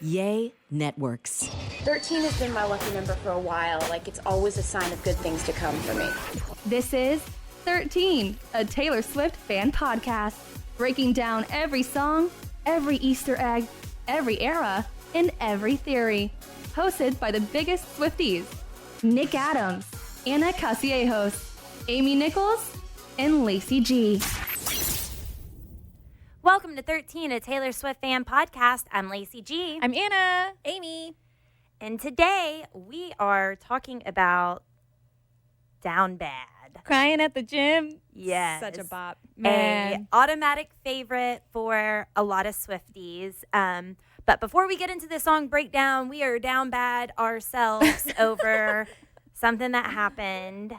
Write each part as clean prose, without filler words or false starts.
Yay Networks. 13 has been my lucky number for a while. Like, it's always a sign of good things to come for me. This is 13, a Taylor Swift fan podcast, breaking down every song, every Easter egg, every era, and every theory. Hosted by the biggest Swifties, Nick Adams, Anna Casillejos, Amy Nichols, and Lacey G. Welcome to 13, a Taylor Swift fan podcast. I'm Lacey G. I'm Anna. Amy. And today we are talking about Down Bad. Crying at the gym. Yes. Such a bop. Man. An automatic favorite for a lot of Swifties. But before we get into the song breakdown, we are down bad ourselves over something that happened.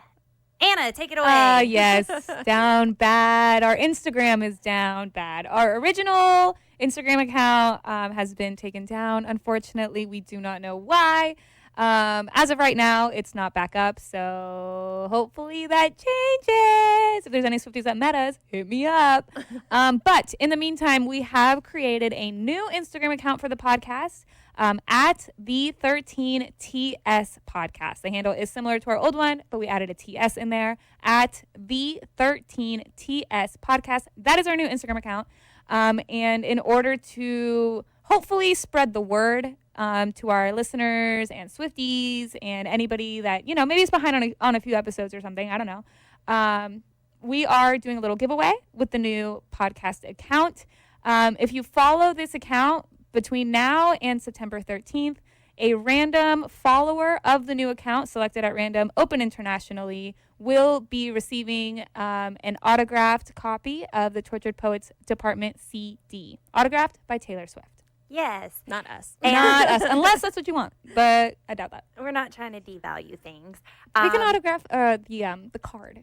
Anna, take it away. Yes, down bad. Our Instagram is down bad. Our original Instagram account has been taken down. Unfortunately, we do not know why. As of right now, it's not back up, so hopefully that changes. If there's any Swifties that met us, hit me up. But in the meantime, we have created a new Instagram account for the podcast at the 13TS podcast. The handle is similar to our old one, but we added a TS in there at the 13TS podcast. That is our new Instagram account. And in order to hopefully spread the word to our listeners and Swifties and anybody that, you know, maybe is behind on a few episodes or something. I don't know. We are doing a little giveaway with the new podcast account. If you follow this account between now and September 13th, a random follower of the new account, selected at random, open internationally, will be receiving an autographed copy of the Tortured Poets Department CD, autographed by Taylor Swift. Yes. Not us. Not us, unless that's what you want, but I doubt that. We're not trying to devalue things. We can autograph the card,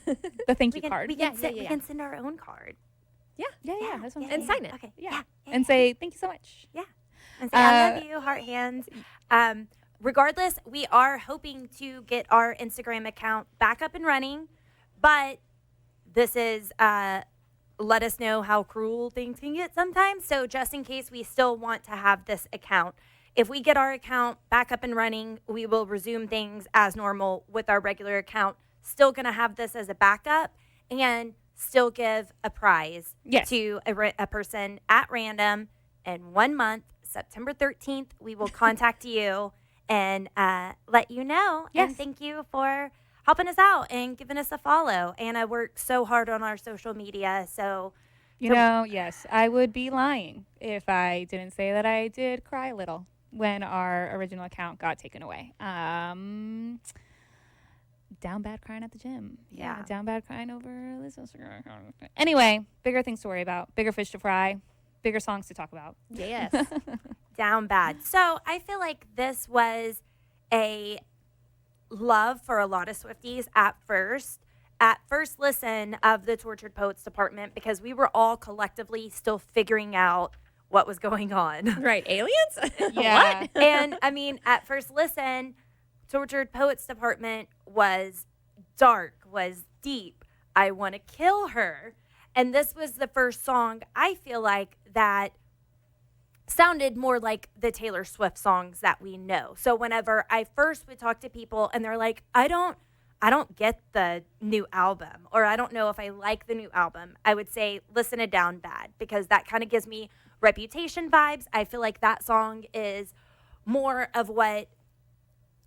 the thank you card. We can send our own card. Yeah. That's what I'm And saying. sign it. Okay. Yeah. And say thank you so much. Yeah. And say, I love you, heart hands. Regardless, we are hoping to get our Instagram account back up and running, but this is let us know how cruel things can get sometimes. So just in case we still want to have this account, if we get our account back up and running, we will resume things as normal with our regular account. Still going to have this as a backup and still give a prize to a person at random. In 1 month, September 13th, we will contact you and let you know. Yes. And thank you for helping us out and giving us a follow. Anna worked so hard on our social media. So, yes, I would be lying if I didn't say that I did cry a little when our original account got taken away. Down bad crying at the gym. Yeah. Down bad crying over this Instagram account. Anyway, bigger things to worry about, bigger fish to fry, bigger songs to talk about. Yes. Down bad. So I feel like this was a love for a lot of Swifties at first listen of the Tortured Poets Department, because we were all collectively still figuring out what was going on. Right. Aliens? Yeah. What? And I mean, at first listen, Tortured Poets Department was dark, was deep. I want to kill her. And this was the first song, I feel like, that sounded more like the Taylor Swift songs that we know. So whenever I first would talk to people and they're like, I don't get the new album, or I don't know if I like the new album, I would say, listen to Down Bad, because that kind of gives me Reputation vibes. I feel like that song is more of what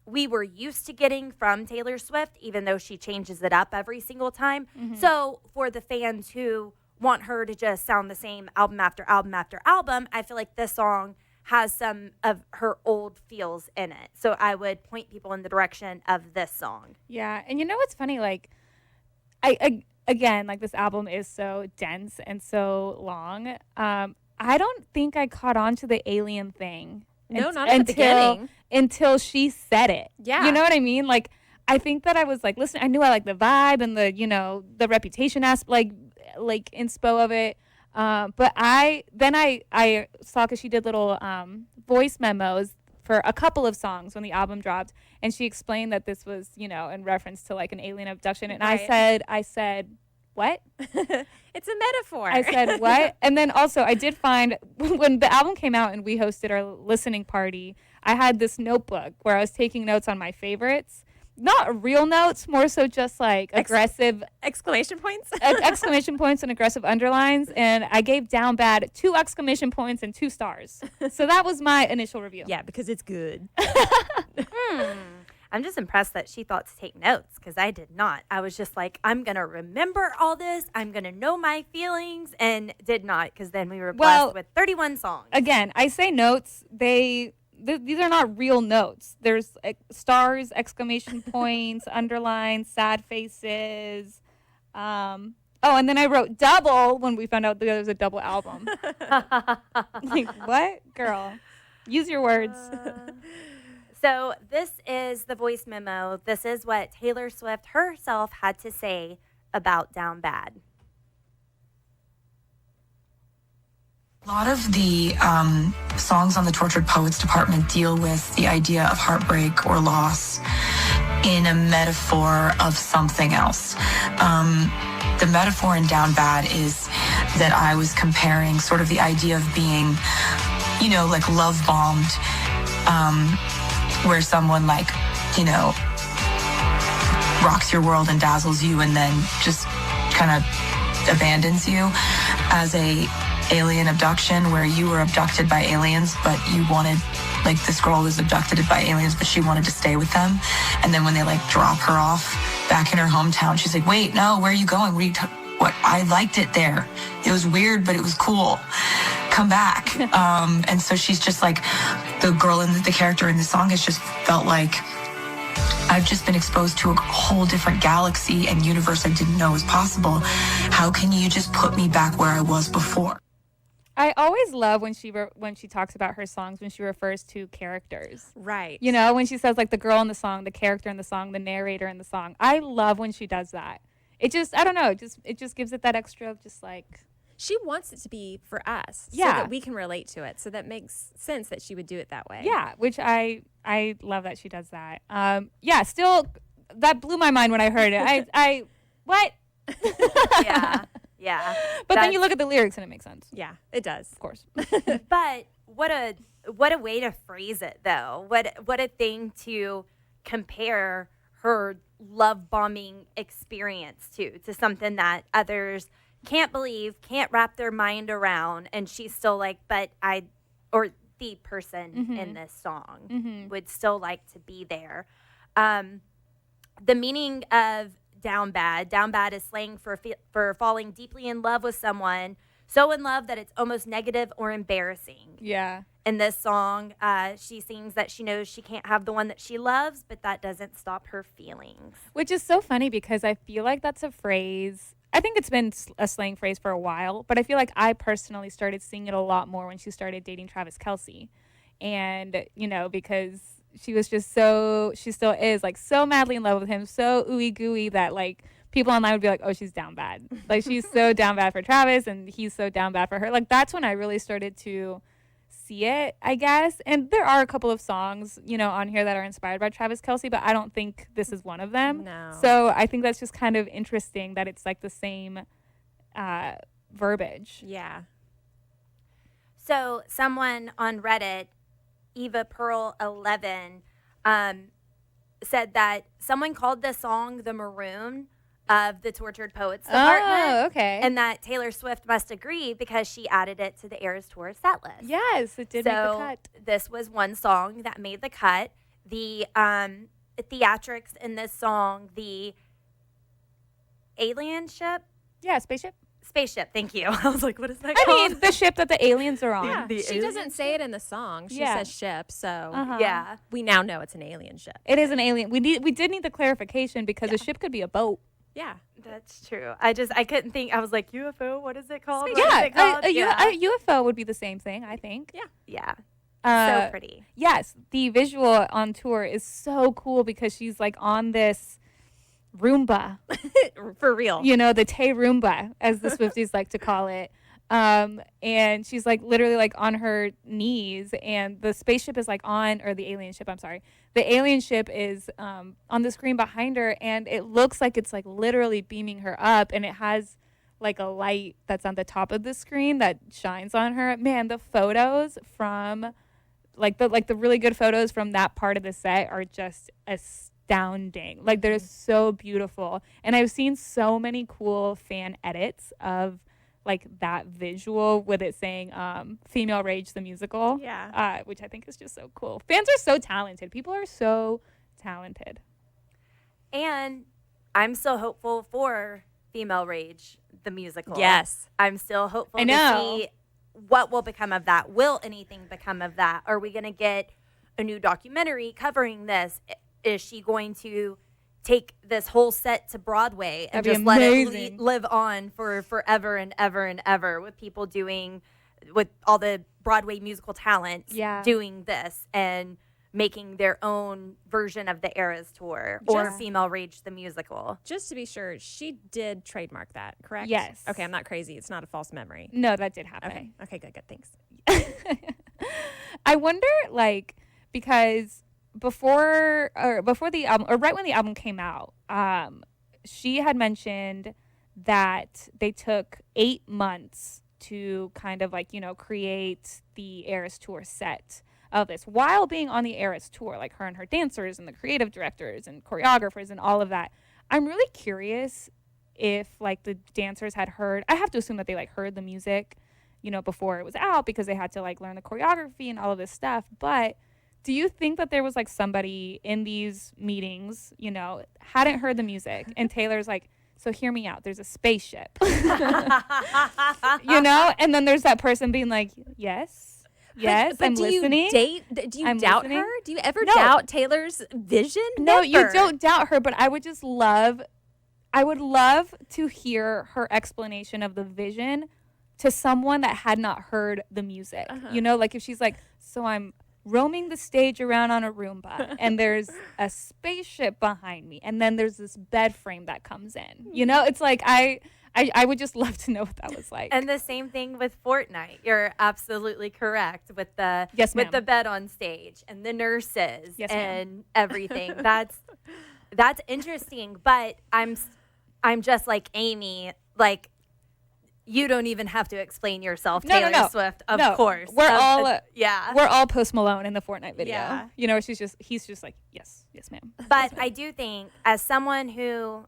we were used to getting from Taylor Swift, even though she changes it up every single time. Mm-hmm. So for the fans who want her to just sound the same album after album after album, I feel like this song has some of her old feels in it. So I would point people in the direction of this song. Yeah. And you know what's funny? Like, I again, like, this album is so dense and so long. I don't think I caught on to the alien thing. No, not at the beginning. Until she said it. Yeah. You know what I mean? Like, I think that I was like, listen, I knew I liked the vibe and the, you know, the Reputation aspect, like inspo of it. But I saw, because she did little voice memos for a couple of songs when the album dropped, and she explained that this was, you know, in reference to like an alien abduction. And right. I said, what? It's a metaphor. I said, what? And then also I did find when the album came out and we hosted our listening party, I had this notebook where I was taking notes on my favorites. Not real notes, more so just like aggressive exclamation points. Exclamation points and aggressive underlines. And I gave Down Bad 2 exclamation points and 2 stars. So that was my initial review. Yeah, because it's good. I'm just impressed that she thought to take notes because I did not. I was just like, I'm going to remember all this. I'm going to know my feelings, and did not, because then we were blessed with 31 songs. Again, I say notes. These are not real notes. There's stars, exclamation points, underlines, sad faces. And then I wrote double when we found out there was a double album. Like, what? Girl, use your words. So this is the voice memo. This is what Taylor Swift herself had to say about Down Bad. A lot of the songs on the Tortured Poets department deal with the idea of heartbreak or loss in a metaphor of something else. The metaphor in Down Bad is that I was comparing sort of the idea of being, like love bombed, where someone rocks your world and dazzles you and then just kind of abandons you, as a alien abduction where you were abducted by aliens, but you wanted, this girl was abducted by aliens, but she wanted to stay with them. And then when they drop her off back in her hometown, she's like, wait, no, where are you going? What? I liked it there. It was weird, but it was cool. Come back. And so she's just the girl in the character in the song has just felt like I've just been exposed to a whole different galaxy and universe I didn't know was possible. How can you just put me back where I was before? I always love when she talks about her songs, when she refers to characters. Right. When she says the girl in the song, the character in the song, the narrator in the song. I love when she does that. It just, I don't know, it just gives it that extra of just she wants it to be for us, so Yeah. that we can relate to it. So that makes sense that she would do it that way. Yeah, which I love that she does that. Still, that blew my mind when I heard it. I what? Yeah. But then you look at the lyrics and it makes sense. Yeah, it does. Of course. But what a way to phrase it, though. What a thing to compare her love bombing experience to something that others can't believe, can't wrap their mind around, and she's still the person in this song would still like to be there. The meaning of Down Bad is slang for falling deeply in love with someone, so in love that it's almost negative or embarrassing. Yeah. In this song, she sings that she knows she can't have the one that she loves, but that doesn't stop her feelings. Which is so funny because I feel like that's a phrase. I think it's been a slang phrase for a while, but I feel like I personally started seeing it a lot more when she started dating Travis Kelce. And, because she was just she still is so madly in love with him, so ooey gooey that people online would be like, oh, she's down bad. She's so down bad for Travis and he's so down bad for her. That's when I really started to see it, I guess. And there are a couple of songs, on here that are inspired by Travis Kelce, but I don't think this is one of them. No. So I think that's just kind of interesting that it's the same verbiage. Yeah. So someone on Reddit, Eva Pearl 11, said that someone called this song the Maroon of the Tortured Poets department. Oh, okay. And that Taylor Swift must agree because she added it to the Eras Tour set list. Yes, it did make the cut. This was one song that made the cut. The theatrics in this song, the alien ship? Yeah, spaceship. Spaceship, thank you. I was like, what is that I called? mean, the ship that the aliens are on. Yeah. She doesn't say it in the song. She Yeah. says ship, so Yeah. we now know it's an alien ship. It is an alien. We did need the clarification because a ship could be a boat. Yeah. That's true. I couldn't think. I was like, UFO, what is it called? What Yeah, is it called? a UFO would be the same thing, I think. Yeah. So Uh, pretty. Yes, the visual on tour is so cool because she's on this Roomba, For real. the Tay Roomba, as the Swifties like to call it. And she's like literally like on her knees, and the spaceship is like or the alien ship, I'm sorry. The alien ship is on the screen behind her, and it looks like it's like literally beaming her up, and it has like a light that's on the top of the screen that shines on her. Man, the photos from the really good photos from that part of the set are just astounding. Like they're so beautiful. And I've seen so many cool fan edits of like that visual with it saying Female Rage the musical. Yeah. Which I think is just so cool. Fans are so talented. People are so talented. And I'm still hopeful for Female Rage the musical. Yes. I'm still hopeful I to know. see what will become of that. Will anything become of that? Are we going to get a new documentary covering this? Is she going to take this whole set to Broadway and That'd be just let amazing. it live on for forever and ever and ever, with people with all the Broadway musical talents doing this and making their own version of the Eras Tour or Female Rage the musical? Just to be sure, she did trademark that, correct? Yes. Okay, I'm not crazy. It's not a false memory. No, that did happen. Okay, good, thanks. I wonder, like, because before the album, or right when the album came out, she had mentioned that they took 8 months to kind of like, create the Eras Tour set of this while being on the Eras Tour, like her and her dancers and the creative directors and choreographers and all of that. I'm really curious if like the dancers had heard, I have to assume that they like heard the music, before it was out, because they had to like learn the choreography and all of this stuff. But do you think that there was like somebody in these meetings, hadn't heard the music, and Taylor's like, so hear me out, there's a spaceship, and then there's that person being like, yes, but I'm do listening. Do you I'm doubt listening. her? Do you ever No. doubt Taylor's vision? No, you Never. don't doubt her, but I would love to hear her explanation of the vision to someone that had not heard the music. Like if she's like, so I'm roaming the stage around on a Roomba and there's a spaceship behind me and then there's this bed frame that comes in. It's like I would just love to know what that was like. And the same thing with Fortnite. You're absolutely correct with the Yes, ma'am. with the bed on stage and the nurses Yes, ma'am. and everything. That's interesting, but I'm just like Amy, like you don't even have to explain yourself, Taylor Swift, of course. We're all yeah. We're all Post Malone in the Fortnite video. Yeah. He's just like, yes, ma'am. But I do think, as someone who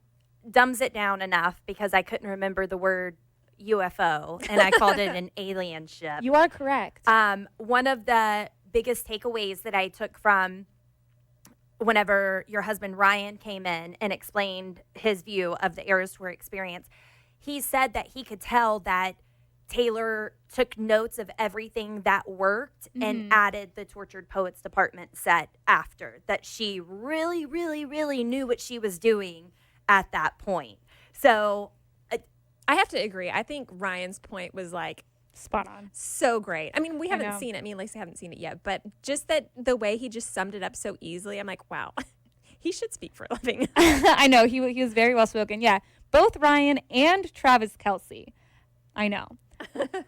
dumbs it down enough, because I couldn't remember the word UFO and I called it an alien ship. You are correct. One of the biggest takeaways that I took from whenever your husband Ryan came in and explained his view of the Eras Tour experience, he said that he could tell that Taylor took notes of everything that worked and added the Tortured Poets Department set after. That she really, really, really knew what she was doing at that point. So I have to agree. I think Ryan's point was like spot on. so great. I mean, we haven't know. seen it. Me and Lacey haven't seen it yet, but just that the way he just summed it up so easily, I'm like, wow, he should speak for a living. I know he was very well spoken. Yeah, both Ryan and Travis Kelce, I know,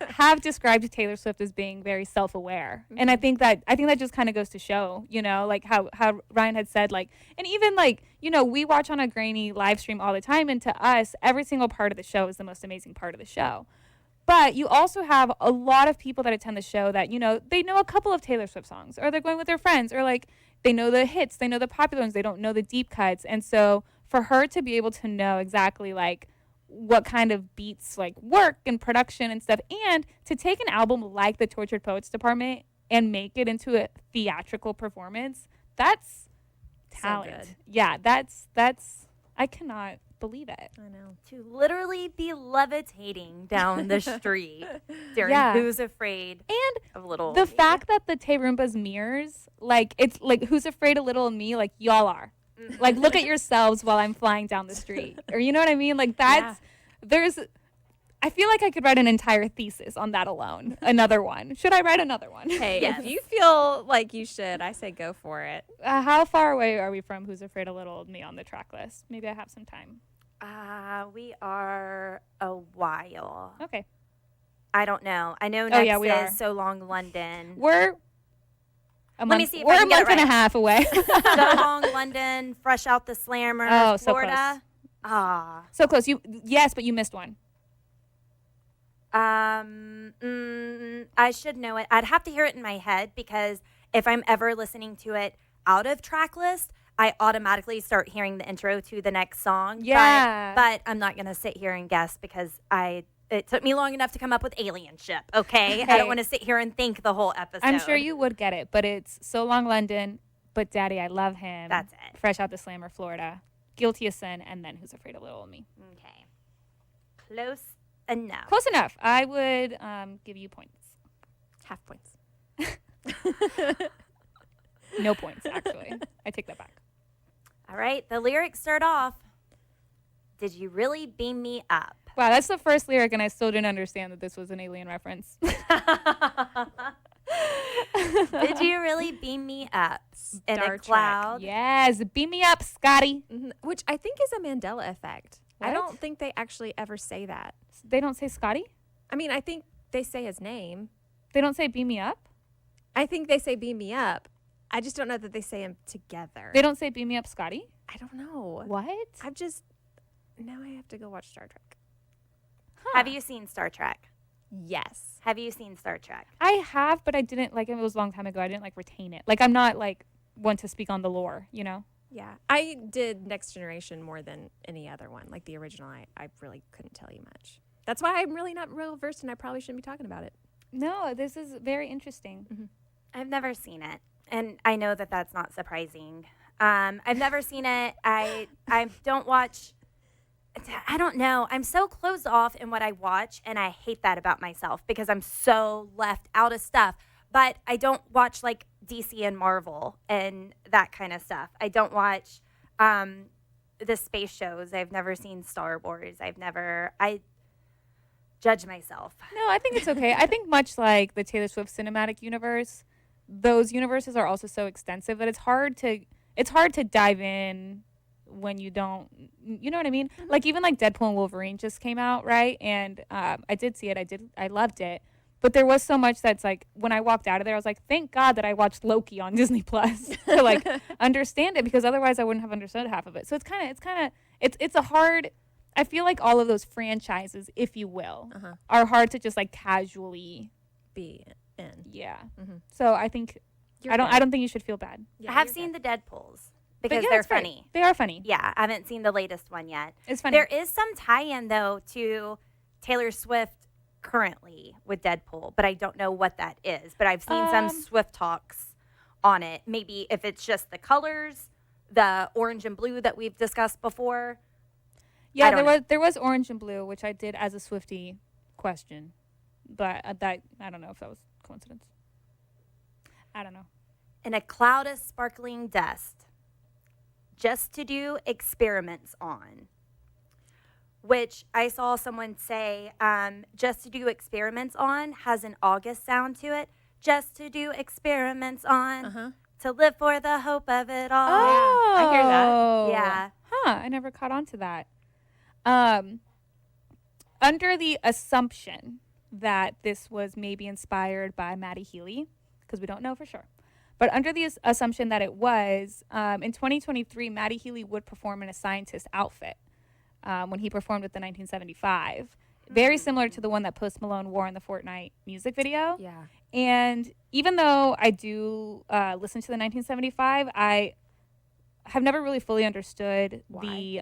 have described Taylor Swift as being very self-aware, and I think that just kind of goes to show, like how Ryan had said, like, and even like, we watch on a grainy live stream all the time, and to us, every single part of the show is the most amazing part of the show. But you also have a lot of people that attend the show that, they know a couple of Taylor Swift songs, or they're going with their friends, or like they know the hits, they know the popular ones, they don't know the deep cuts. And so for her to be able to know exactly like what kind of beats like work and production and stuff, and to take an album like the Tortured Poets Department and make it into a theatrical performance, that's talent. So good. Yeah, that's I cannot believe it. I know. to literally be levitating down the street during Yeah. Who's Afraid And of Little the Me. fact that the Tay Roomba's mirrors, like, it's like, who's afraid of little me? Like, y'all are. Like, look at yourselves while I'm flying down the street. Or, you know what I mean? Like, that's, I feel like I could write an entire thesis on that alone. Another one. Should I write another one? Hey, Yes. if you feel like you should, I say go for it. How far away are we from Who's Afraid of Little Me on the track list? Maybe I have some time. We are a while. Okay. I don't know. I know Oh, next yeah, we are. is So Long London. We're a month, me see if we're I a can get month it and a right. half away. So Long London, Fresh Out the Slammer, Oh, so Florida. Ah. So close. Yes, but you missed one. I should know it. I'd have to hear it in my head because if I'm ever listening to it out of track list, I automatically start hearing the intro to the next song. Yeah. But I'm not going to sit here and guess because it took me long enough to come up with Alien Ship, okay? I Hey. don't want to sit here and think the whole episode. I'm sure you would get it, but it's So Long London, but Daddy, I Love Him. That's it. Fresh Out the Slammer, Florida. Guilty of Sin, and then Who's Afraid of Little Me. Okay. Close enough. Close enough. I would give you points. Half points. No points, actually. I take that back. All right. The lyrics start off, "Did you really beam me up?" Wow, that's the first lyric, and I still didn't understand that this was an Alien reference. Did you really beam me up in Star a Trek. cloud? Yes, beam me up, Scotty. Which I think is a Mandela effect. I What? don't think they actually ever say that. They don't say Scotty? I mean, I think they say his name. They don't say beam me up? I think they say beam me up. I just don't know that they say them together. They don't say beam me up, Scotty? I don't know. What? Now I have to go watch Star Trek. Have you seen Star Trek? Yes. Have you seen Star Trek? I have, but I didn't, like, it was a long time ago. I didn't, like, retain it. Like, I'm not, like, one to speak on the lore, you know? Yeah. I did Next Generation more than any other one. Like the original, I really couldn't tell you much. That's why I'm really not real versed and I probably shouldn't be talking about it. No, this is very interesting. I've never seen it, and I know that that's not surprising. I've never seen it. I don't watch. I don't know. I'm so closed off in what I watch, and I hate that about myself because I'm so left out of stuff. But I don't watch like DC and Marvel and that kind of stuff. I don't watch the space shows. I've never seen Star Wars. I judge myself. No, I think it's okay. I think much like the Taylor Swift cinematic universe, those universes are also so extensive that it's hard to dive in when you don't, you know what I mean? Like even like Deadpool and Wolverine just came out, right? And I did see it. I loved it. But there was so much that's like when I walked out of there, I was like, thank God that I watched Loki on Disney Plus to like understand it, because otherwise I wouldn't have understood half of it. So it's a hard. I feel like all of those franchises, if you will, are hard to just like casually Be in. Yeah. So I think You're I good. don't think you should feel bad. Yeah, I have you're seen good. the Deadpools But because yeah, they're it's great. funny. They are funny. Yeah, I haven't seen the latest one yet. It's funny. There is some tie-in though to Taylor Swift currently with Deadpool, but I don't know what that is. But I've seen some Swift talks on it. Maybe if it's just the colors, the orange and blue that we've discussed before. Yeah, I don't there was orange and blue, which I did as a Swiftie question, but that I don't know if that was coincidence. I don't know. In a cloud of sparkling dust, just to do experiments on. Which I saw someone say, just to do experiments on has an August sound to it. Just to do experiments on, to live for the hope of it all. Oh, I hear that. Yeah. Huh, I never caught on to that. Under the assumption that this was maybe inspired by Maddie Healy, because we don't know for sure, but under the assumption that it was, in 2023, Maddie Healy would perform in a scientist outfit when he performed with the 1975. Very similar to the one that Post Malone wore in the Fortnite music video. Yeah. And even though I do listen to the 1975, I have never really fully understood the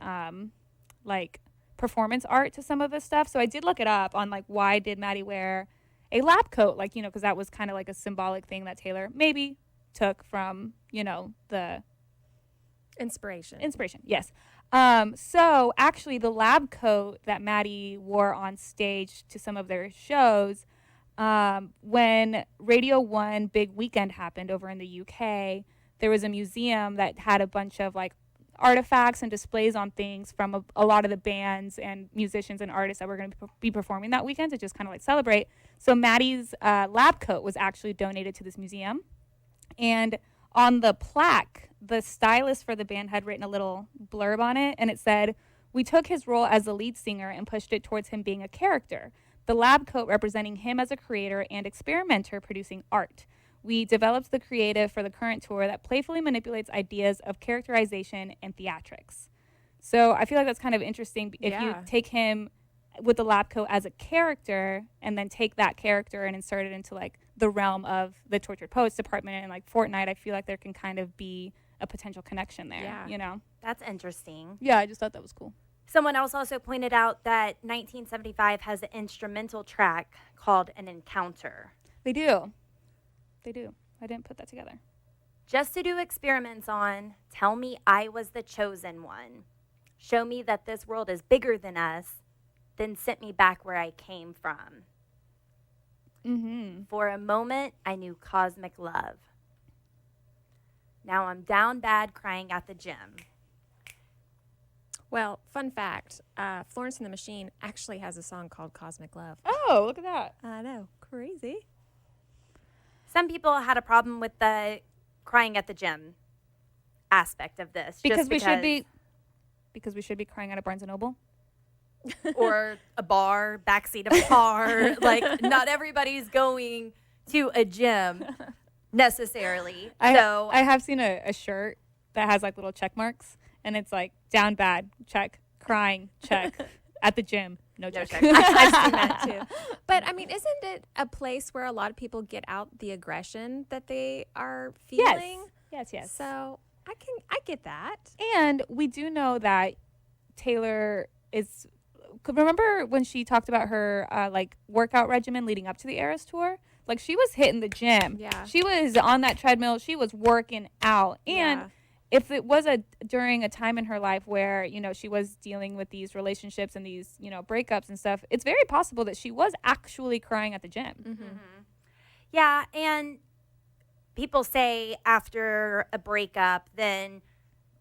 like performance art to some of this stuff. So I did look it up on like why did Maddie wear a lab coat, like, you know, because that was kind of like a symbolic thing that Taylor maybe took from, you know, the Inspiration. Yes. So actually the lab coat that Maddie wore on stage to some of their shows, when Radio 1 Big Weekend happened over in the UK, there was a museum that had a bunch of like artifacts and displays on things from a lot of the bands and musicians and artists that were going to be performing that weekend to just kind of like celebrate. So Maddie's lab coat was actually donated to this museum. And on the plaque, the stylist for the band had written a little blurb on it, and it said, "We took his role as the lead singer and pushed it towards him being a character. the lab coat representing him as a creator and experimenter producing art. We developed the creative for the current tour that playfully manipulates ideas of characterization and theatrics. So I feel like that's kind of interesting if you take him with the lab coat as a character and then take that character and insert it into like the realm of the Tortured Poets department and like Fortnite. I feel like there can kind of be a potential connection there, you know? That's interesting. Yeah, I just thought that was cool. Someone else also pointed out that 1975 has an instrumental track called An Encounter. They do. I didn't put that together. Just to do experiments on, tell me I was the chosen one. Show me that this world is bigger than us, then sent me back where I came from. Mm-hmm. For a moment, I knew cosmic love. Now I'm down bad crying at the gym. Well, fun fact, Florence and the Machine actually has a song called Cosmic Love. Oh, look at that. I know. Crazy. Some people had a problem with the crying at the gym aspect of this. Because we should be crying out at Barnes & Noble. Or a bar, backseat of a car. Like, not everybody's going to a gym necessarily. I have seen a shirt that has like little check marks, and it's like down bad, check, crying, check, at the gym, no check. I've seen that too. But I mean, isn't it a place where a lot of people get out the aggression that they are feeling? Yes. So I get that. And we do know that Taylor is. Remember when she talked about her like workout regimen leading up to the Eras tour? Like she was hitting the gym. Yeah. She was on that treadmill. She was working out. And if it was during a time in her life where, you know, she was dealing with these relationships and these, you know, breakups and stuff, it's very possible that she was actually crying at the gym. Mm-hmm. Yeah, and people say after a breakup, then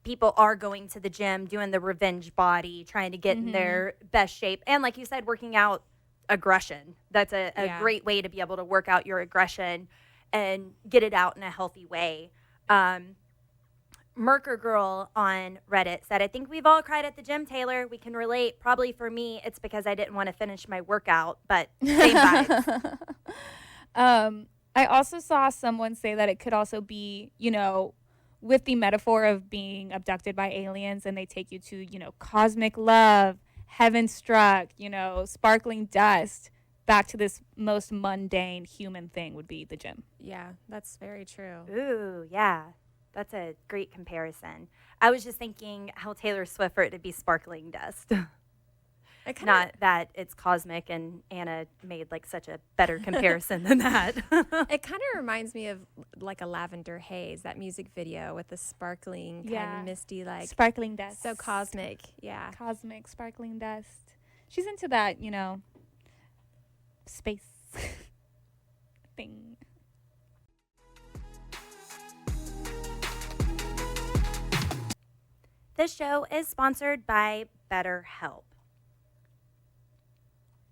people are going to the gym, doing the revenge body, trying to get in their best shape. And like you said, working out aggression. That's a great way to be able to work out your aggression and get it out in a healthy way. Merker Girl on Reddit said, I think we've all cried at the gym, Taylor. We can relate. Probably for me, it's because I didn't want to finish my workout, but same vibes. I also saw someone say that it could also be, you know, with the metaphor of being abducted by aliens and they take you to, you know, cosmic love, heaven struck, you know, sparkling dust, back to this most mundane human thing would be the gym. Yeah, that's very true. Ooh, yeah. That's a great comparison. I was just thinking how Taylor Swift for it to be sparkling dust. Not that it's cosmic, and Anna made like such a better comparison than that. It kind of reminds me of like a Lavender Haze, that music video with the sparkling, kind of misty, like sparkling dust. So cosmic, yeah. Cosmic, sparkling dust. She's into that, you know, space thing. This show is sponsored by BetterHelp.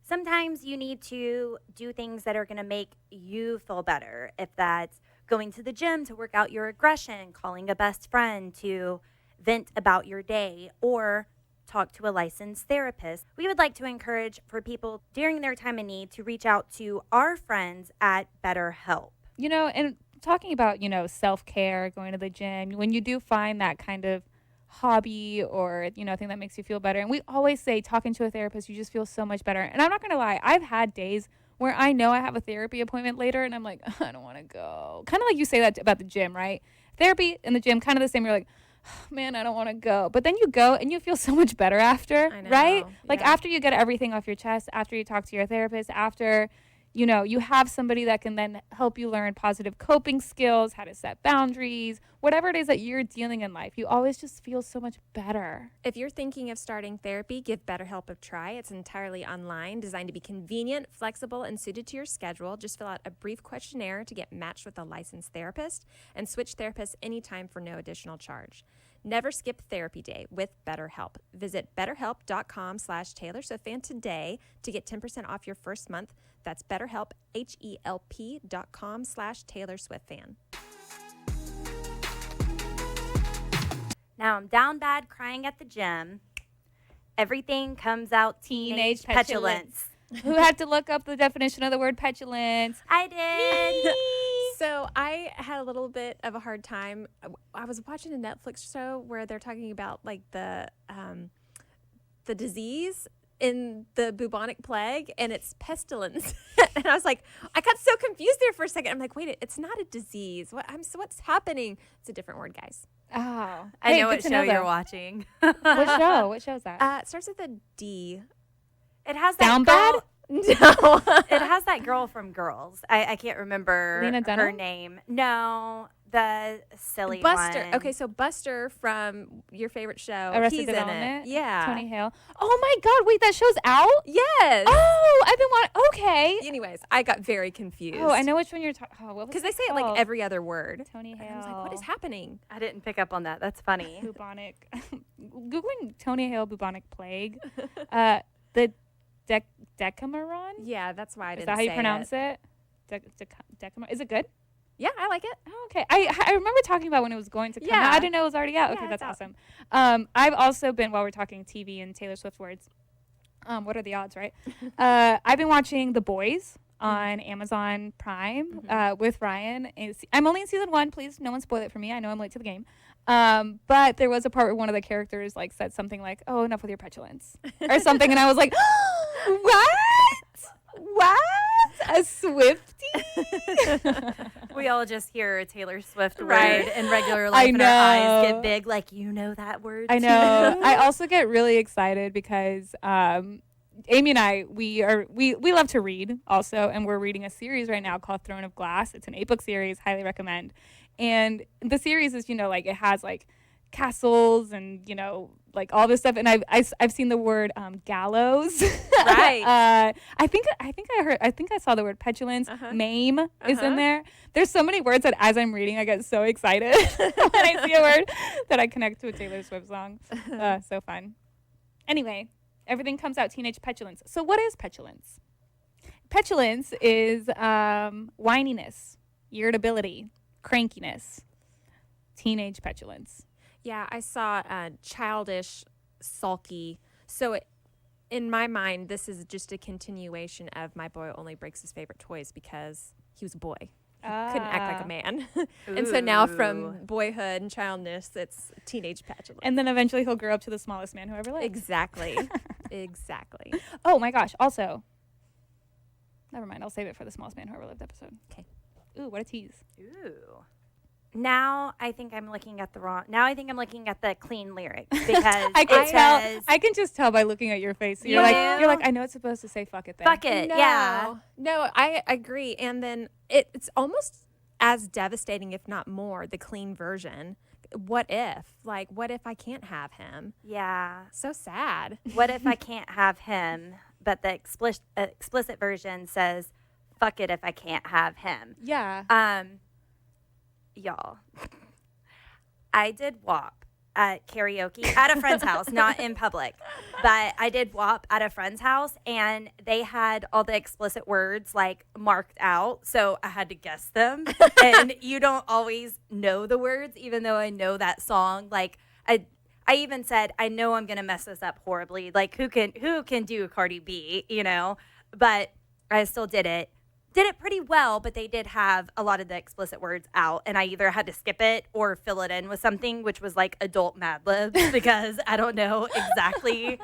Sometimes you need to do things that are going to make you feel better. If that's going to the gym to work out your aggression, calling a best friend to vent about your day, or talk to a licensed therapist. We would like to encourage for people during their time of need to reach out to our friends at BetterHelp. You know, and talking about, you know, self-care, going to the gym, when you do find that kind of hobby or, you know, thing that makes you feel better. And we always say talking to a therapist, you just feel so much better. And I'm not going to lie, I've had days where I know I have a therapy appointment later and I'm like, I don't want to go. Kind of like you say that about the gym, right? Therapy and the gym, kind of the same. You're like, oh, man, I don't want to go. But then you go and you feel so much better after, right? Like after you get everything off your chest, after you talk to your therapist, after, you know, you have somebody that can then help you learn positive coping skills, how to set boundaries, whatever it is that you're dealing in life, you always just feel so much better. If you're thinking of starting therapy, give BetterHelp a try. It's entirely online, designed to be convenient, flexible, and suited to your schedule. Just fill out a brief questionnaire to get matched with a licensed therapist and switch therapists anytime for no additional charge. Never skip therapy day with BetterHelp. Visit betterhelp.com/TaylorSwiftFan today to get 10% off your first month. That's BetterHelp, HELP.com/TaylorSwiftFan. Now I'm down bad crying at the gym. Everything comes out teenage petulance. Who had to look up the definition of the word petulance? I did. So I had a little bit of a hard time. I was watching a Netflix show where they're talking about like the disease in the bubonic plague, and it's pestilence. And I was like, I got so confused there for a second. I'm like, wait, it's not a disease. What's happening? It's a different word, guys. Oh, I know what show you're watching. What show? What show is that? It starts with a D. It has that Down girl. Bad? No. It has that girl from Girls. I can't remember Lena her Dunham? name. No, the silly Buster. one. Okay, so Buster from your favorite show. Arrested he's Development? in it. Yeah. Tony Hale. Oh my God! Wait, that show's out? Yes. Oh, I've been watching. Okay. Anyways, I got very confused. Oh, I know which one you're talking. Oh, what was Because they it say it like called? every other word. Tony Hale. And I was like, what is happening? I didn't pick up on that. That's funny. Bubonic. Googling Tony Hale bubonic plague. The Decameron. Yeah, that's why I didn't Is that how you say pronounce it? Decameron. Is it good? Yeah, I like it. Oh, okay. I remember talking about when it was going to come out. Yeah. I didn't know it was already out. Yeah, Okay, that's it's out. awesome. I've also been, while we're talking TV and Taylor Swift words, what are the odds, right? I've been watching The Boys on Amazon Prime with Ryan. I'm only in season 1. Please, no one spoil it for me. I know I'm late to the game. But there was a part where one of the characters like said something like, "Oh, enough with your petulance," or something, and I was like, "What? A Swiftie?" We all just hear a Taylor Swift Right. word in regular life, and our eyes get big. Like, you know that word. I know. I also get really excited because Amy and I, we love to read also, and we're reading a series right now called Throne of Glass. It's an 8-book series, highly recommend. And the series is, like it has like castles and like all this stuff. And I've seen the word gallows. Right. I think I saw the word petulance. Mame is in there. There's so many words that as I'm reading, I get so excited when I see a word that I connect to a Taylor Swift song. So fun. Anyway, everything comes out teenage petulance. So what is petulance? Petulance is whininess, irritability, crankiness, teenage petulance. Yeah, I saw childish, sulky. So in my mind, this is just a continuation of my boy only breaks his favorite toys because he was a boy. He couldn't act like a man. And so now from boyhood and childness, it's teenage petulance. And then eventually he'll grow up to the smallest man who ever lived. Exactly. Exactly. Oh my gosh. Also, never mind. I'll save it for the smallest man who ever lived episode. Okay. Ooh, what a tease. Ooh. Now I think I'm looking at the clean lyrics because I can it tell. says, I can just tell by looking at your face. You're Yeah. like, I know it's supposed to say fuck it there. fuck it. Yeah. No, I agree. And then it's almost as devastating, if not more, the clean version. What if? Like, what if I can't have him? Yeah. So sad. What if I can't have him, but the explicit version says, fuck it if I can't have him. Yeah. Y'all, I did WAP at karaoke at a friend's house, not in public, but I did WAP at a friend's house, and they had all the explicit words like marked out, so I had to guess them. And you don't always know the words, even though I know that song. Like I even said, I know I'm gonna mess this up horribly. Like who can do Cardi B, But I still did it. Did it pretty well, but they did have a lot of the explicit words out, and I either had to skip it or fill it in with something, which was like adult Mad Libs, because I don't know exactly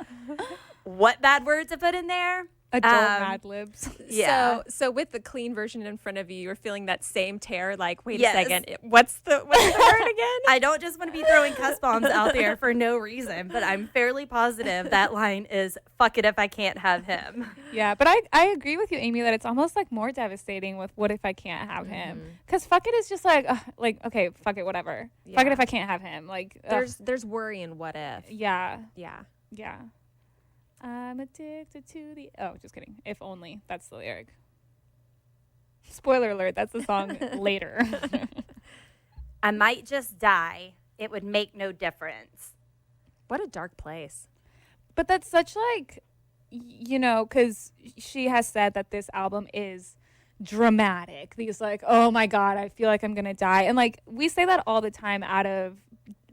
what bad words to put in there. Adult Mad Libs. Yeah. So with the clean version in front of you, you're feeling that same tear. Like, wait Yes. a second, what's the word again? I don't just want to be throwing cuss bombs out there for no reason, but I'm fairly positive that line is "fuck it if I can't have him." Yeah, but I agree with you, Amy, that it's almost like more devastating with what if I can't have him? Because fuck it is just like okay, fuck it, whatever. Fuck it Yeah. if I can't have him. Like There's worry and what if. yeah. Yeah. I'm addicted to the. Oh, just kidding. If only. That's the lyric. Spoiler alert. That's the song later. I might just die. It would make no difference. What a dark place. But that's such like, because she has said that this album is dramatic. These like, oh my God, I feel like I'm going to die. And like, we say that all the time out of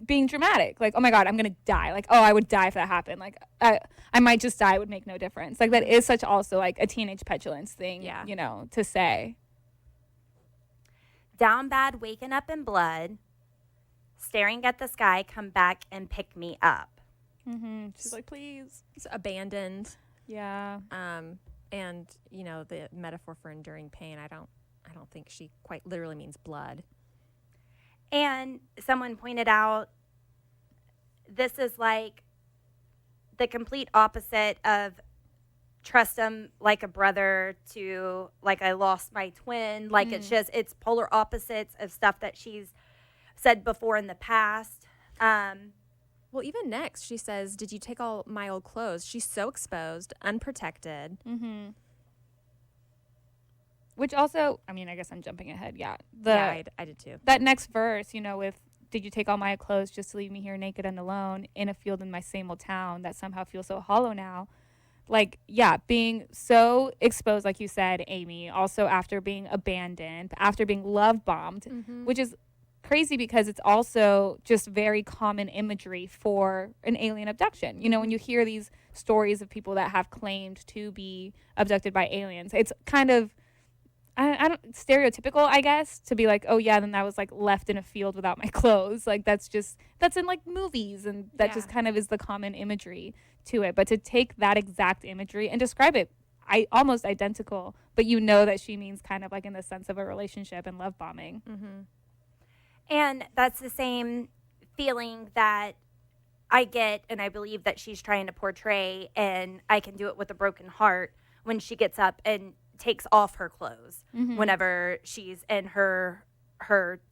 being dramatic. Like, oh my God, I'm going to die. Like, oh, I would die if that happened. Like, I might just die. It would make no difference. Like, that is such also like a teenage petulance thing, you know, to say. Down bad, waking up in blood, staring at the sky, come back and pick me up. She's like, please. It's abandoned. Yeah. And you know, the metaphor for enduring pain, I don't think she quite literally means blood. And someone pointed out this is like the complete opposite of trust him like a brother to like I lost my twin. Like it's polar opposites of stuff that she's said before in the past. Well, even next, she says, did you take all my old clothes? She's so exposed, unprotected. Which also, I mean, I guess I'm jumping ahead. Yeah. I did too. That next verse, you know, with, did you take all my clothes just to leave me here naked and alone in a field in my same old town that somehow feels so hollow now? Like, yeah, being so exposed, like you said, Amy, also after being abandoned, after being love bombed, which is crazy because it's also just very common imagery for an alien abduction. You know, when you hear these stories of people that have claimed to be abducted by aliens, it's kind of, I don't, stereotypical, I guess, to be like, oh yeah, then I was like left in a field without my clothes. Like that's in like movies, and that just kind of is the common imagery to it. But to take that exact imagery and describe it almost identical, but you know that she means kind of like in the sense of a relationship and love bombing. And that's the same feeling that I get, and I believe that she's trying to portray, and I can do it with a broken heart when she gets up and takes off her clothes whenever she's in her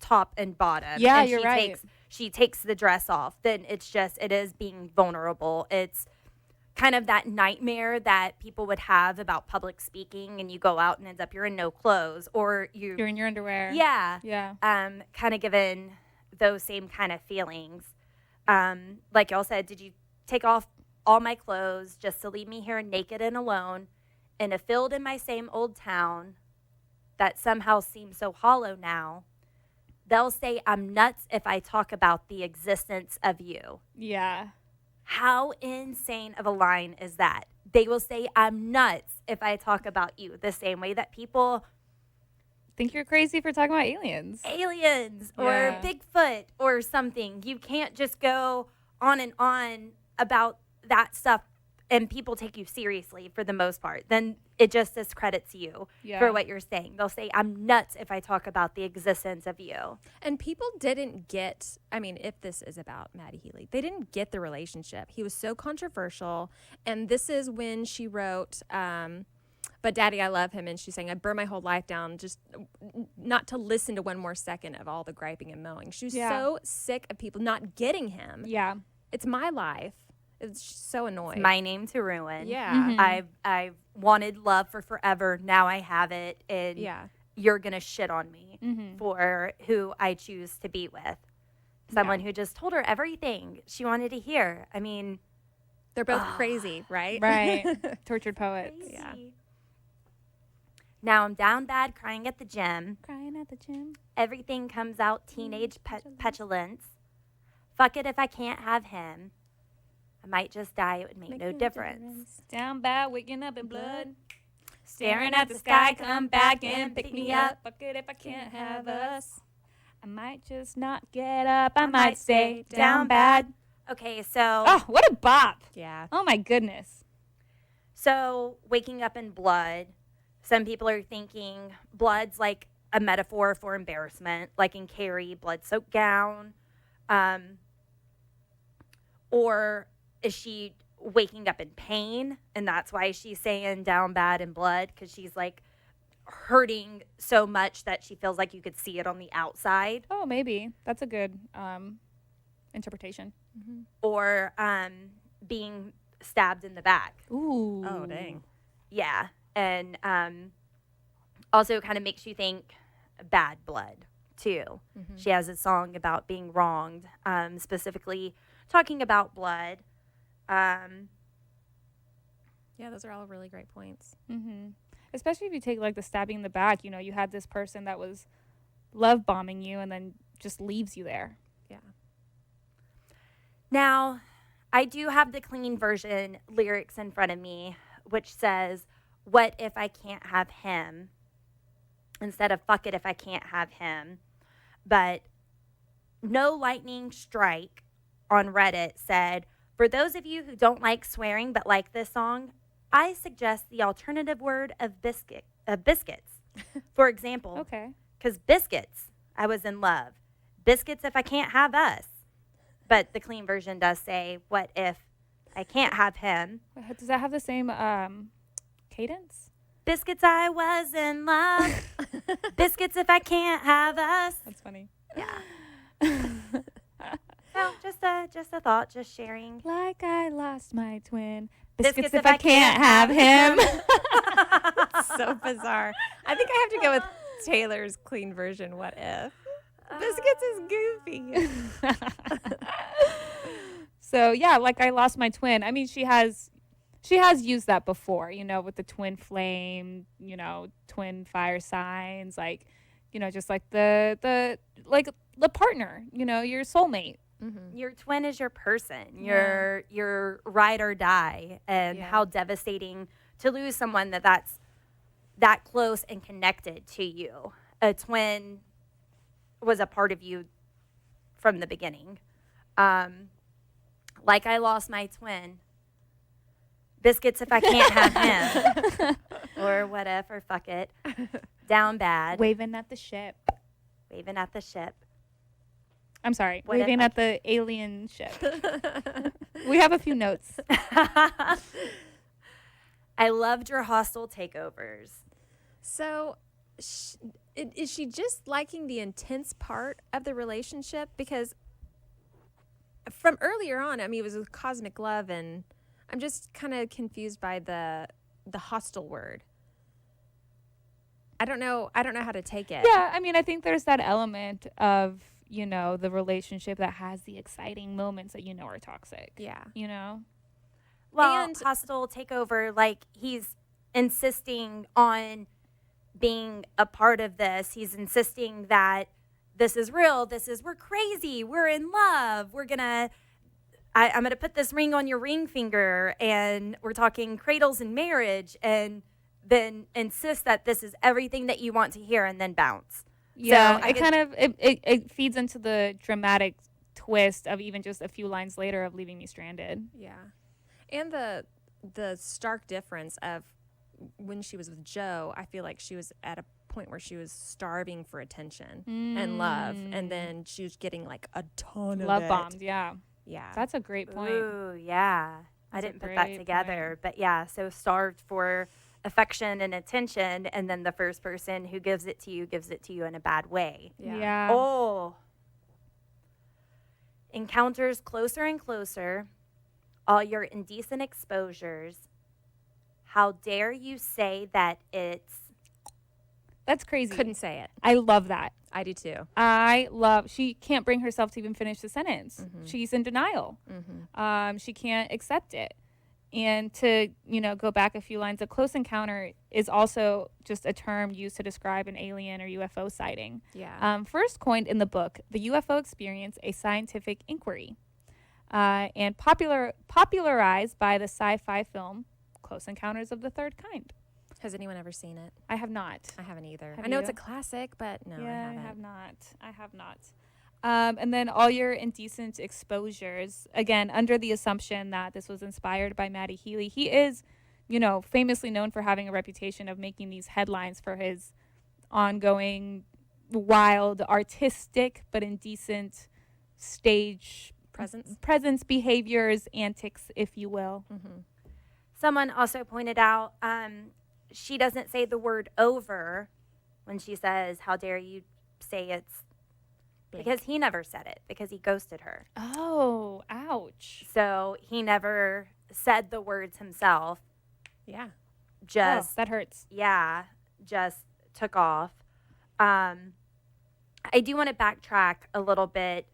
top and bottom. Yeah, and you're right. She takes the dress off. Then it is being vulnerable. It's kind of that nightmare that people would have about public speaking, and you go out and ends up you're in no clothes or you're in your underwear. Yeah. Kind of given those same kind of feelings. Like y'all said, did you take off all my clothes just to leave me here naked and alone in a field in my same old town that somehow seems so hollow now? They'll say I'm nuts if I talk about the existence of you. Yeah. How insane of a line is that? They will say I'm nuts if I talk about you, the same way that people think you're crazy for talking about aliens. Or Bigfoot or something. You can't just go on and on about that stuff and people take you seriously for the most part. Then it just discredits you for what you're saying. They'll say, I'm nuts if I talk about the existence of you. And people didn't get, I mean, if this is about Maddie Healy, they didn't get the relationship. He was so controversial. And this is when she wrote, but Daddy, I love him. And she's saying, I burned my whole life down just not to listen to one more second of all the griping and mowing. She was so sick of people not getting him. Yeah. It's my life. It's so annoying. It's my name to ruin. Yeah. I've wanted love for forever. Now I have it. And you're going to shit on me for who I choose to be with. Someone who just told her everything she wanted to hear. I mean, they're both crazy, right? Right. Tortured poets. Crazy. Yeah. Now I'm down bad, crying at the gym. Crying at the gym. Everything comes out teenage petulance. Fuck it if I can't have him. I might just die. It would make no difference. Down bad, waking up in blood. Staring at the sky, come back and pick me up. Fuck it if I can't have us. I might just not get up. I might stay down bad. Okay, so. Oh, what a bop. Yeah. Oh, my goodness. So, waking up in blood. Some people are thinking blood's like a metaphor for embarrassment, like in Carrie, blood-soaked gown. Or is she waking up in pain, and that's why she's saying down bad in blood, because she's like hurting so much that she feels like you could see it on the outside. Oh, maybe. That's a good interpretation. Or being stabbed in the back. Ooh. Oh, dang. Yeah. And also kind of makes you think bad blood, too. She has a song about being wronged, specifically talking about blood. Yeah, those are all really great points. Especially if you take like the stabbing in the back, you know, you had this person that was love bombing you and then just leaves you there. Yeah. Now, I do have the clean version lyrics in front of me, which says, "What if I can't have him?" instead of "fuck it if I can't have him." But No Lightning Strike on Reddit said, "For those of you who don't like swearing but like this song, I suggest the alternative word of biscuits. For example, Okay. because biscuits, I was in love. Biscuits if I can't have us." But the clean version does say, "What if I can't have him?" Does that have the same cadence? Biscuits, I was in love. Biscuits if I can't have us. That's funny. Yeah. So just a thought, just sharing. Like I lost my twin. Biscuits if I can't have him. So bizarre. I think I have to go with Taylor's clean version. What if? Biscuits is goofy. So yeah, like I lost my twin. I mean, she has used that before, with the twin flame, twin fire signs, like, just like the partner, your soulmate. Mm-hmm. Your twin is your person, your ride or die, and how devastating to lose someone that's that close and connected to you. A twin was a part of you from the beginning. Like I lost my twin. Biscuits if I can't have him. Or what if, or fuck it. Down bad. Waving at the ship. Waving at the ship. I'm sorry. What if waving at the alien ship. We have a few notes. I loved your hostile takeovers. So, is she just liking the intense part of the relationship? Because from earlier on, I mean, it was with Cosmic Love, and I'm just kind of confused by the hostile word. I don't know how to take it. Yeah, I mean, I think there's that element of, the relationship that has the exciting moments that are toxic. Yeah. Well, And- hostile takeover, like he's insisting on being a part of this. He's insisting that this is real. We're crazy. We're in love. I'm going to put this ring on your ring finger, and we're talking cradles and marriage, and then insist that this is everything that you want to hear, and then bounce. Yeah, So it feeds into the dramatic twist of even just a few lines later of leaving me stranded. Yeah. And the stark difference of when she was with Joe, I feel like she was at a point where she was starving for attention and love, and then she was getting like a ton of Love it. bombed, yeah. Yeah. That's a great point. Ooh, yeah. I That's a didn't put that great together. But yeah, so starved for affection and attention, and then the first person who gives it to you in a bad way. Yeah. Oh. Encounters closer and closer, all your indecent exposures. How dare you say that it's... That's crazy. Couldn't say it. I love that. I do too. She can't bring herself to even finish the sentence. She's in denial. She can't accept it. And to, go back a few lines, a close encounter is also just a term used to describe an alien or UFO sighting. Yeah. First coined in the book, The UFO Experience, A Scientific Inquiry, and popularized by the sci-fi film Close Encounters of the Third Kind. Has anyone ever seen it? I have not. I haven't either. Have I know it's you? a classic, but no, Yeah, I I haven't. have not. And then all your indecent exposures, again, under the assumption that this was inspired by Matty Healy. He is, famously known for having a reputation of making these headlines for his ongoing, wild, artistic, but indecent stage presence, behaviors, antics, if you will. Someone also pointed out she doesn't say the word over when she says, how dare you say it's... Because he never said it, because he ghosted her. Oh, ouch. So he never said the words himself. Yeah. Just, that hurts. yeah, just took off. I do want to backtrack a little bit.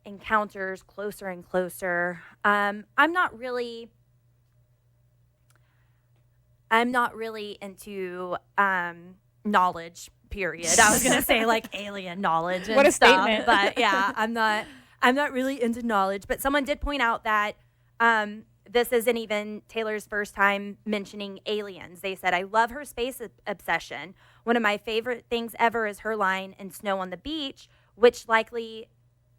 Encounters closer and closer. I'm not really into knowledge, period. I was going to say like alien knowledge and What a stuff, statement. but yeah, I'm not I'm not really into knowledge, but someone did point out that this isn't even Taylor's first time mentioning aliens. They said, I love her space obsession. One of my favorite things ever is her line in Snow on the Beach, which likely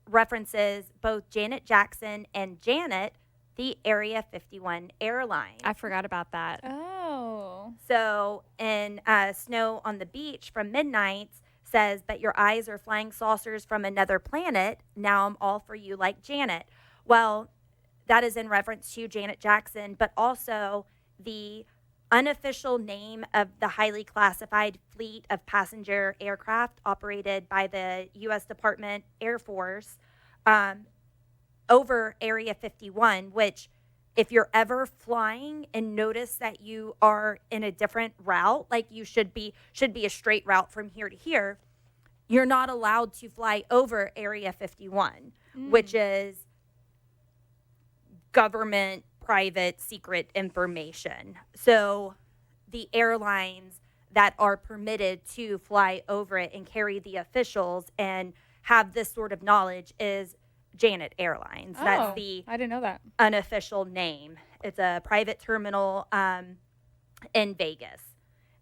references both Janet Jackson and Janet, the Area 51 airline. I forgot about that. Oh. So in Snow on the Beach from Midnights says, but your eyes are flying saucers from another planet. Now I'm all for you like Janet. Well, that is in reference to Janet Jackson, but also the unofficial name of the highly classified fleet of passenger aircraft operated by the U.S. Department Air Force over Area 51, which if you're ever flying and notice that you are in a different route, like you should be a straight route from here to here, you're not allowed to fly over Area 51, which is government, private, secret information. So the airlines that are permitted to fly over it and carry the officials and have this sort of knowledge is Janet Airlines. That's the I didn't know that. unofficial name. It's a private terminal in Vegas.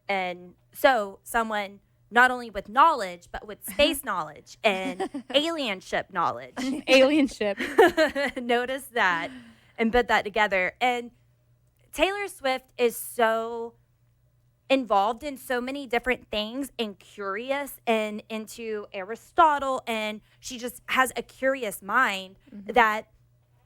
And so someone not only with knowledge, but with space knowledge and alien ship knowledge. Alien ship. Notice that and put that together. And Taylor Swift is so involved in so many different things and curious and into Aristotle, and she just has a curious mind that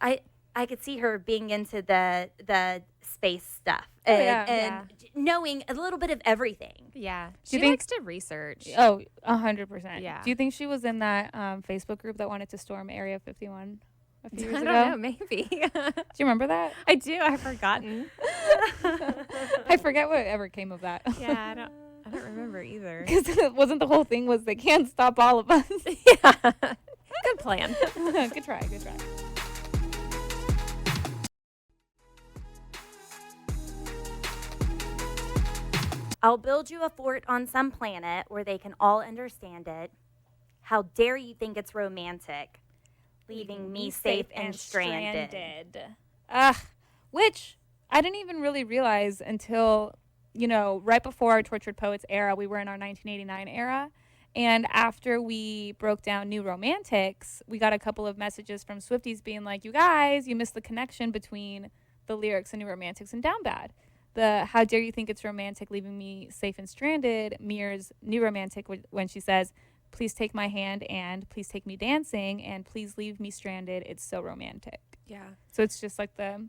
I could see her being into the space stuff and knowing a little bit of everything. Yeah. Do She you think- likes to research. Oh, 100%. Yeah. Do you think she was in that Facebook group that wanted to storm Area 51 a few years I ago? don't know, maybe. Do you remember that? I do. I've forgotten. I forget whatever came of that. Yeah, I don't remember either. Because it wasn't the whole thing was they can't stop all of us. Yeah. Good plan. Good try. I'll build you a fort on some planet where they can all understand it. How dare you think it's romantic, leaving me safe and stranded. Ugh. Which I didn't even really realize until, right before our Tortured Poets era, we were in our 1989 era. And after we broke down New Romantics, we got a couple of messages from Swifties being like, you guys, you missed the connection between the lyrics in New Romantics and Down Bad. The how dare you think it's romantic, leaving me safe and stranded mirrors New Romantic when she says, please take my hand and please take me dancing and please leave me stranded. It's so romantic. Yeah. So it's just like the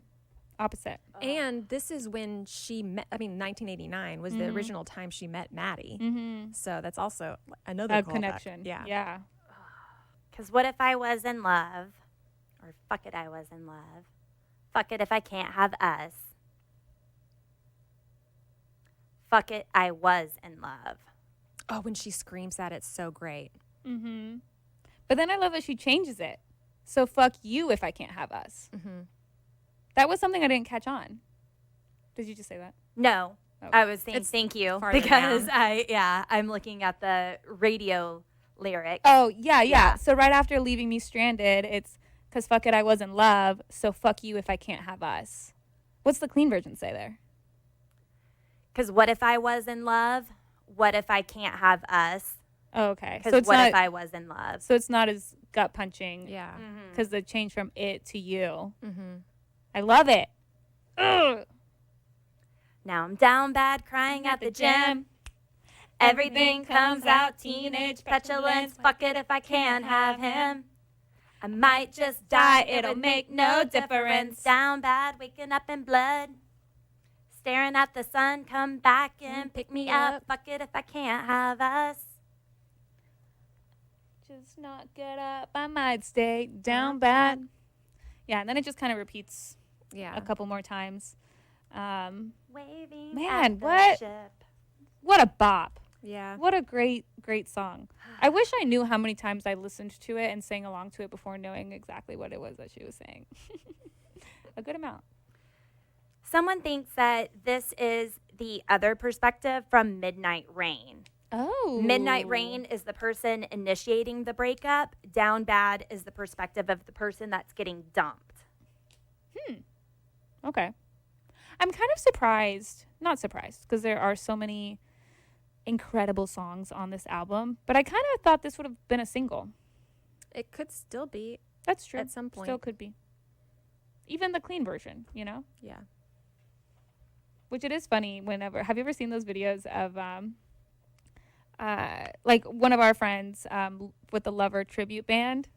opposite. And this is when she met, 1989 was the original time she met Maddie. Mm-hmm. So that's also another A callback. connection. Yeah. Yeah. Because what if I was in love? Or fuck it, I was in love. Fuck it if I can't have us. Fuck it, I was in love. Oh, when she screams that, it's so great. Mm-hmm. But then I love that she changes it. So fuck you if I can't have us. Mm-hmm. That was something I didn't catch on. Did you just say that? No, Oh. I was saying It's thank you farther because down. I'm looking at the radio lyric. Oh, yeah. Yeah. So right after leaving me stranded, it's because fuck it, I was in love. So fuck you if I can't have us. What's the clean version say there? Because what if I was in love? What if I can't have us? Oh, okay. Because So it's what not. if I was in love? So it's not as gut punching. Yeah. Because the change from it to you. Mm-hmm. I love it. Ugh. Now I'm down bad, crying at the gym. Everything comes out, teenage petulance. Fuck it if I can't have him. I might just die, it'll make no difference. Down bad, waking up in blood. Staring at the sun, come back and pick me up. Fuck it if I can't have us. Just not get up. I might stay down bad. Yeah, and then it just kind of repeats Yeah. a couple more times. Waving Man, at the what? ship. What a bop. Yeah. What a great song. I wish I knew how many times I listened to it and sang along to it before knowing exactly what it was that she was saying. A good amount. Someone thinks that this is the other perspective from Midnight Rain. Oh. Midnight Rain is the person initiating the breakup. Down Bad is the perspective of the person that's getting dumped. Okay. I'm kind of surprised. Not surprised, because there are so many incredible songs on this album. But I kind of thought this would have been a single. It could still be. That's true. At some point. Still could be. Even the clean version, you know? Yeah. Which it is funny whenever. Have you ever seen those videos of like one of our friends with the Lover tribute band?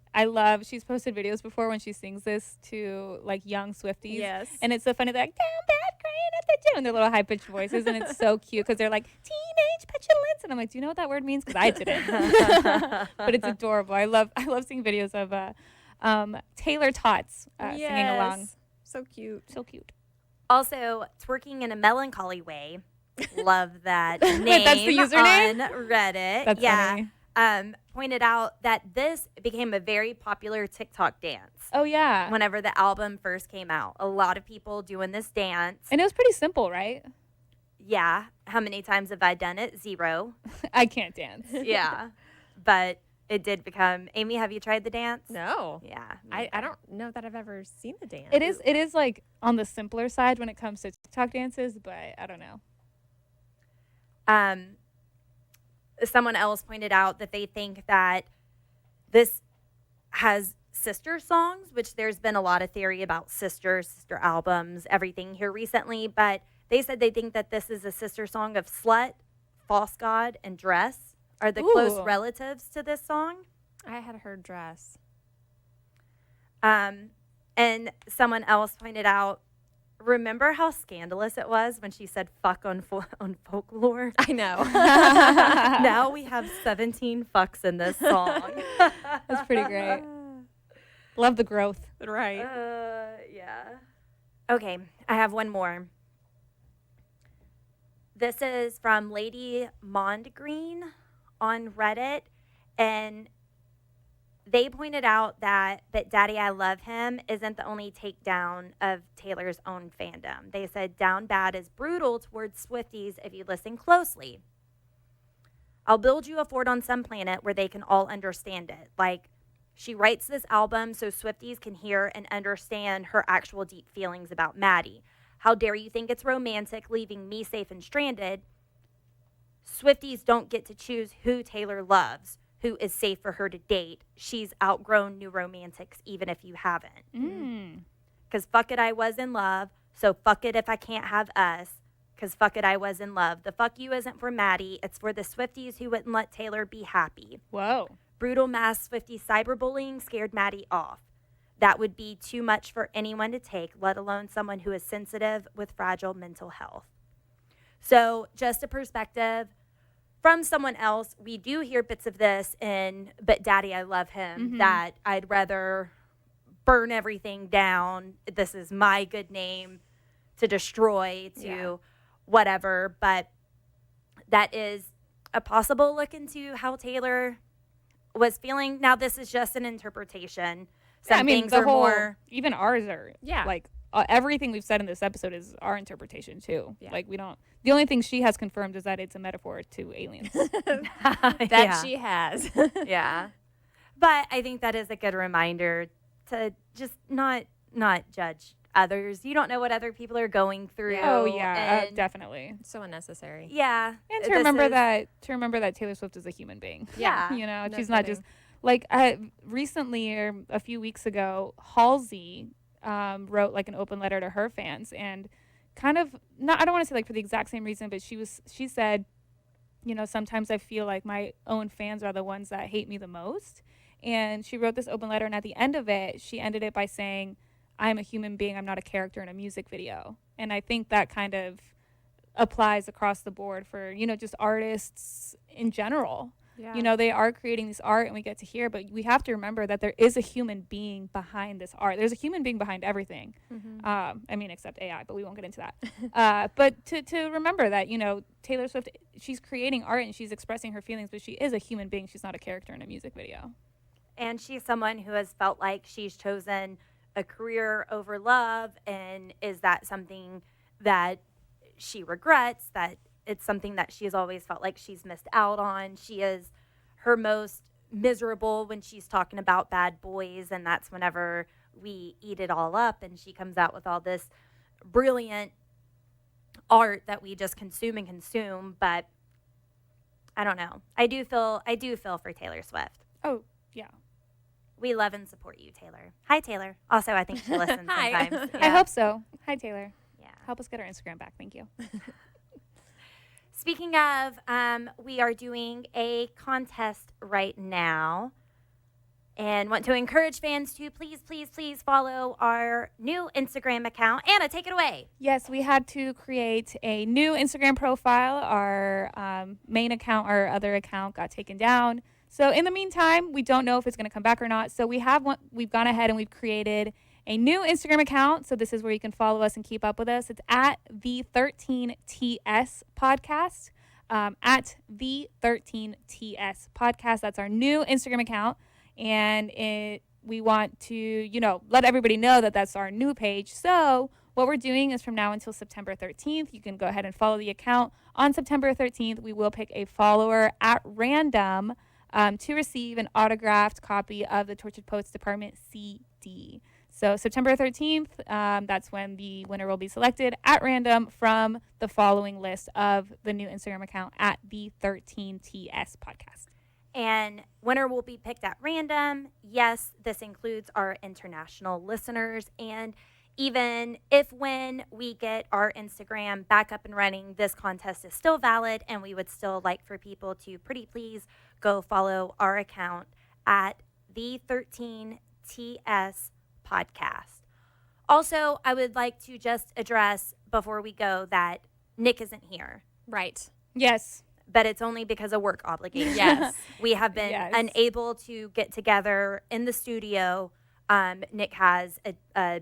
She's posted videos before when she sings this to like young Swifties. Yes. And it's so funny. They're like, down bad crying at the gym. And their little high pitched voices. And it's so cute because they're like, teenage petulance. And I'm like, do you know what that word means? Because I didn't. But it's adorable. I love seeing videos of Taylor Tots singing along. So cute. So cute. Also, Twerking in a Melancholy Way. Love that name. That's the username? On Reddit. That's funny. Pointed out that this became a very popular TikTok dance. Oh, yeah. Whenever the album first came out. A lot of people doing this dance. And it was pretty simple, right? Yeah. How many times have I done it? 0. I can't dance. Yeah. But it did become. Amy, have you tried the dance? No. Yeah. I don't know that I've ever seen the dance. It is like on the simpler side when it comes to TikTok dances, but I don't know. Someone else pointed out that they think that this has sister songs, which there's been a lot of theory about sister albums, everything here recently, but they said they think that this is a sister song of Slut, False God, and Dress are the close relatives to this song. I had heard Dress. And someone else pointed out, remember how scandalous it was when she said fuck on Folklore? I know. Now we have 17 fucks in this song. That's pretty great. Love the growth. Right. Yeah. Okay, I have one more. This is from Lady Mondgreen on Reddit, and they pointed out that But Daddy, I Love Him isn't the only takedown of Taylor's own fandom. They said Down Bad is brutal towards Swifties if you listen closely. I'll build you a fort on some planet where they can all understand it. Like, she writes this album so Swifties can hear and understand her actual deep feelings about Maddie. How dare you think it's romantic leaving me safe and stranded? Swifties don't get to choose who Taylor loves, who is safe for her to date. She's outgrown new romantics, even if you haven't. Because fuck it, I was in love. So fuck it if I can't have us. Because fuck it, I was in love. The fuck you isn't for Maddie. It's for the Swifties who wouldn't let Taylor be happy. Whoa. Brutal mass Swiftie cyberbullying scared Maddie off. That would be too much for anyone to take, let alone someone who is sensitive with fragile mental health. So just a perspective from someone else. We do hear bits of this in But Daddy, I Love Him, that I'd rather burn everything down. This is my good name to destroy, to whatever. But that is a possible look into how Taylor was feeling. Now, this is just an interpretation. Some things are more. Even ours are. Yeah. Like everything we've said in this episode is our interpretation too. Yeah. Like we don't. The only thing she has confirmed is that it's a metaphor to aliens. That she has. Yeah. But I think that is a good reminder to just not judge others. You don't know what other people are going through. Oh yeah, and definitely. So unnecessary. Yeah. And to remember that Taylor Swift is a human being. Yeah. You know, No she's not kidding. just like recently or a few weeks ago, Halsey wrote like an open letter to her fans and kind of I don't want to say like for the exact same reason, but she said, you know, sometimes I feel like my own fans are the ones that hate me the most. And she wrote this open letter, and at the end of it, she ended it by saying, I'm a human being, I'm not a character in a music video. And I think that kind of applies across the board for, you know, just artists in general. Yeah. You know, they are creating this art and we get to hear, but we have to remember that there is a human being behind this art. There's a human being behind everything. I mean, except AI, but we won't get into that. But to remember that, you know, Taylor Swift, she's creating art and she's expressing her feelings, but she is a human being. She's not a character in a music video. And she's someone who has felt like she's chosen a career over love. And is that something that she regrets? That it's something that she has always felt like she's missed out on. She is her most miserable when she's talking about Bad Boys, and that's whenever we eat it all up and she comes out with all this brilliant art that we just consume. But I don't know. I do feel for Taylor Swift. Oh, yeah. We love and support you, Taylor. Hi, Taylor. Also, I think she listens Hi. sometimes. I hope so. Hi, Taylor. Yeah. Help us get our Instagram back. Thank you. Speaking of, we are doing a contest right now and want to encourage fans to please follow our new Instagram account. Anna, take it away. Yes, we had to create a new Instagram profile. Our main account, our other account got taken down. So in the meantime, we don't know if it's going to come back or not. So we've gone ahead and we've created a new Instagram account. So this is where you can follow us and keep up with us. It's at the 13TS podcast. At the 13TS podcast. That's our new Instagram account. And we want to, let everybody know that that's our new page. So what we're doing is from now until September 13th, you can go ahead and follow the account. On September 13th, we will pick a follower at random to receive an autographed copy of the Tortured Poets Department CD. So September 13th, that's when the winner will be selected at random from the following list of the new Instagram account at the 13TS podcast. And winner will be picked at random. Yes, this includes our international listeners. And even if when we get our Instagram back up and running, this contest is still valid, and we would still like for people to pretty please go follow our account at the 13TS podcast. Also, I would like to just address before we go that Nick isn't here. Right. Yes. But it's only because of work obligations. Yes. We have been unable to get together in the studio. Nick has a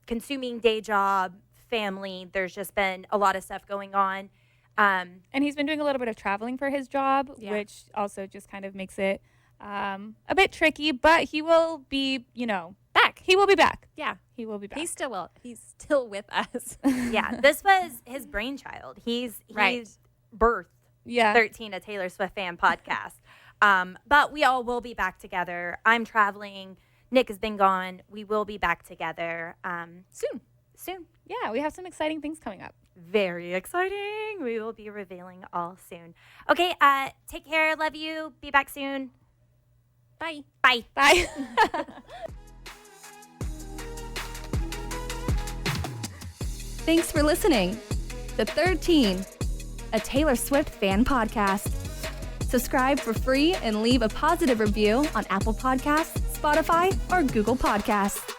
consuming day job, family. There's just been a lot of stuff going on. And he's been doing a little bit of traveling for his job, Yeah. which also just kind of makes it a bit tricky. But he will be, Back. he will be back. Yeah. He will be back. He's still with us. Yeah, this was his brainchild. He's Right. birthed yeah. 13, a Taylor Swift fan podcast. But we all will be back together. I'm traveling. Nick has been gone. We will be back together soon. Yeah, we have some exciting things coming up. Very exciting. We will be revealing all soon. Okay, take care. Love you. Be back soon. Bye. Bye. Bye. Thanks for listening to 13, a Taylor Swift fan podcast. Subscribe for free and leave a positive review on Apple Podcasts, Spotify, or Google Podcasts.